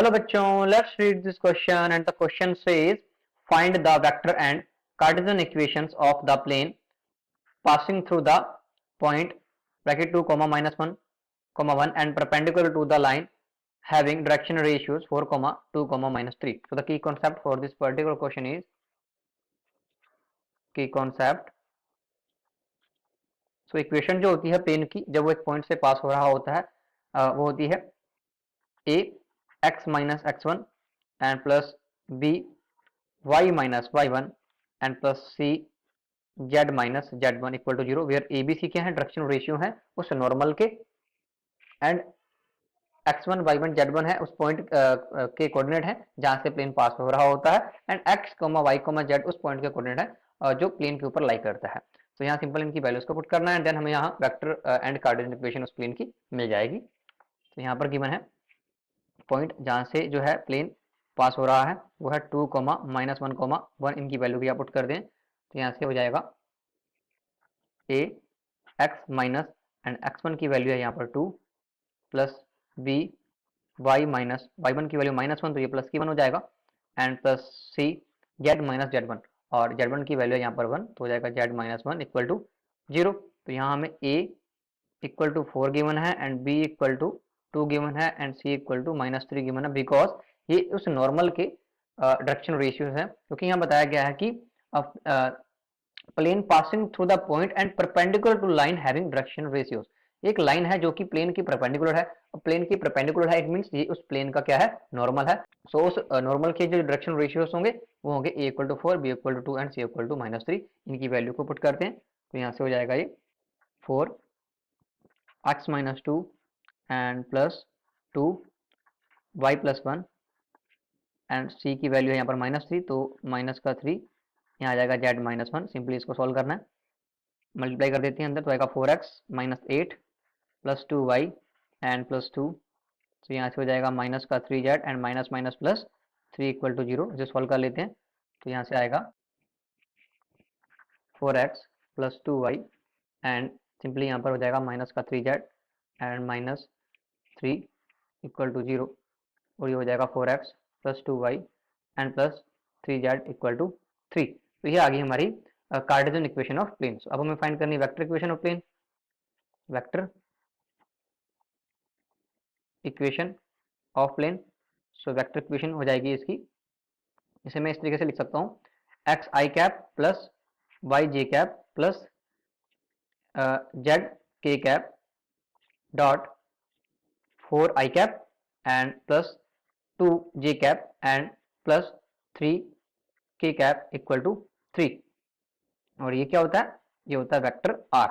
Hello bachon, let's read this question and the question says find the vector and Cartesian equations of the plane passing through the point bracket 2 comma minus 1 comma 1 and perpendicular to the line having direction ratios 4 comma 2 comma minus 3. So the key concept for this particular question is key concept. So equation जो होती है plane की जब वो एक point से पास हो रहा होता है वो होती है a x minus x1 and plus b y minus y1 and plus c z minus z1 equal to zero where A B C क्या है डायरेक्शन रेशियो है उस नॉर्मल के एंड x1 y1 z1 है उस पॉइंट के coordinate है जहां से प्लेन पास हो रहा होता है एंड x y z उस पॉइंट के कोऑर्डिनेट है जो प्लेन के ऊपर लाई करता है। तो यहाँ सिंपल इनकी वैल्यूज को पुट करना है एंड देन हमें यहाँ वेक्टर एंड कार्टेशियन इक्वेशन उस प्लेन की मिल जाएगी। तो यहाँ पर गिवन है पॉइंट जहां से जो है प्लेन पास हो रहा है वो है 2 माइनस 1 1 इनकी वैल्यू भी आप पुट कर दें तो यहाँ से हो जाएगा a x minus and x1 की वैल्यू है यहाँ पर 2 plus b y minus y1 की वैल्यू माइनस 1 तो ये प्लस की 1 हो जाएगा and plus c z minus z1 और z1 की वैल्यू है यहाँ पर 1 तो हो जाएगा z माइनस 1 इक्वल टू 0। तो यहाँ हमें a इक्वल टू 4 गिवन है and b equal to 2 given है and c equal to minus 3 given है बिकॉज ये उस नॉर्मल के डायरेक्शन रेशियोज है क्योंकि यहाँ बताया गया है कि plane passing through the point and perpendicular to line having direction ratios. एक लाइन है जो कि प्लेन की परपेंडिकुलर है और प्लेन की परपेंडिकुलर है इट मींस ये उस प्लेन का क्या है नॉर्मल है। सो उस नॉर्मल के जो डायरेक्शन रेशियोज होंगे वो होंगे a equal to 4 b equal to 2 and c equal to minus 3। इनकी वैल्यू को पुट करते हैं तो यहाँ से हो जाएगा ये 4 x minus 2 and plus 2 y plus 1 and c की वैल्यू है यहाँ पर माइनस 3 तो माइनस का 3 यहाँ आ जाएगा z माइनस 1। सिंपली इसको सॉल्व करना है मल्टीप्लाई कर देते हैं अंदर तो आएगा 4x minus 8 plus 2y and plus 2 तो यहाँ से हो जाएगा माइनस का 3z and minus minus plus 3 equal to 0। इसे सॉल्व कर लेते हैं तो यहाँ से आएगा 4x plus 2y and simply यहाँ पर हो जाएगा माइनस का 3z and minus 3 equal to 0 और ये हो जाएगा 4x plus 2y and plus 3z equal to 3। तो ये आ गई हमारी कार्टेशियन इक्वेशन ऑफ प्लेन। अब हमें फाइंड करनी है vector equation of plane. Vector equation of plane so vector equation हो जाएगी इसकी, इसे मैं इस तरीके से लिख सकता हूँ एक्स आई कैप प्लस वाई जे कैप प्लस जेड के cap dot 4 I cap and plus 2 J cap and plus 3 K cap equal to 3। और ये क्या होता है, ये होता है वेक्टर आर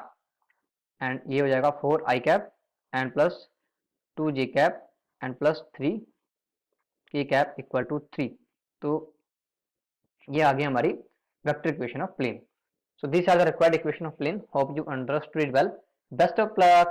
एंड ये हो जाएगा 4 I cap and plus 2 J cap and plus 3 K cap equal to 3। तो ये आ गई हमारी vector equation of plane. So these are the required equation of plane. Hope you understood it well. Best of luck.